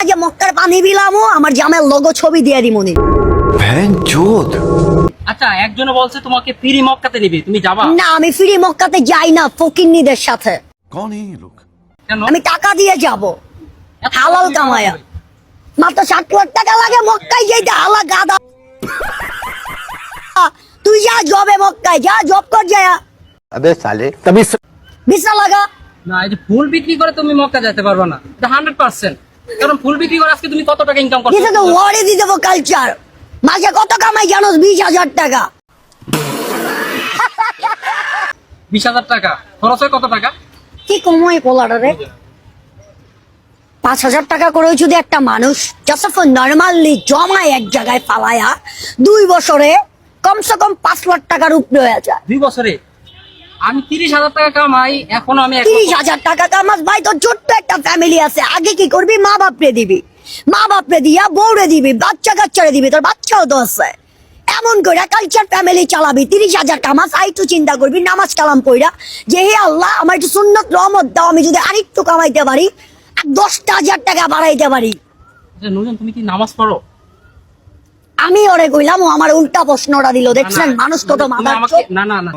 আগে মক্কার পানি বিলামো, আমার জামাইয়ের লোগো ছবি দিয়ে দিমুনি। আচ্ছা, একজনে বলছে তোমাকে ফ্রি মক্কাতে নিবে, তুমি যাবা? না, আমি ফ্রি মক্কাতে যাই না ফকিন্নিদের সাথে। कौन है ये लोग? কেন? আমি টাকা দিয়ে যাব, এত হালাল টাকা কামায়া। লাগবে? মাত্র 60 লাখ টাকা লাগে মক্কায় যেতে, হালা গাদা। তুই যা জবে মক্কায় যা, জব কর যা, अबे साले तभी বিসা লাগা। না, এই যে ফুল বিক্রি করে তুমি মক্কা যেতে পারবে না, এটা 100%। কারণ ফুল বিক্রি করে আজকে তুমি কত টাকা ইনকাম করছো? দিতে তো ওয়ারে দিয়ে দেবো কালচার। মাসে কত কামাই জানোস? 20,000 টাকা। 20,000 টাকা খরচ হয় কত টাকা? কি কমাই পোলাটা রে? 5,000 টাকা করেও যদি একটা মানুষ জাস্ট নর্মালি জমায় এক জায়গায় ফালায়া 2 বছরে কমসে কম 5 লাখ টাকার উপরে হয়ে যায়। 2 বছরে আমি 30,000 টাকা কামাই, এখনো আমি 30,000 টাকা কামাস ভাই, তোর ছোট্ট একটা ফ্যামিলি আছে। আগে কি করবি? মা বাপরে দিবি, মা বাপরে দিয়া বউরে দিবি, বাচ্চা কাচ্চারে দিবি, তোর বাচ্চাও তো আছে। এমন করে কালচার ফ্যামিলি চালাবি। 30,000 কামাস, আইটু চিন্তা করবি নামাজ কালাম পইরা যে হে আল্লাহ আমার একটু সুন্নত রহমত দাও, আমি যদি আরেকটু কামাইতে পারি আর 10,000 টাকা বাড়াইতে পারি। আচ্ছা নুরজান, তুমি কি নামাজ পড়ো? আমি ওরে কইলাম, ও আমার উল্টা প্রশ্নটা দিল। দেখছেন না, না, মানুষ কত তুমি মাথার আমাকে চোখ। না না না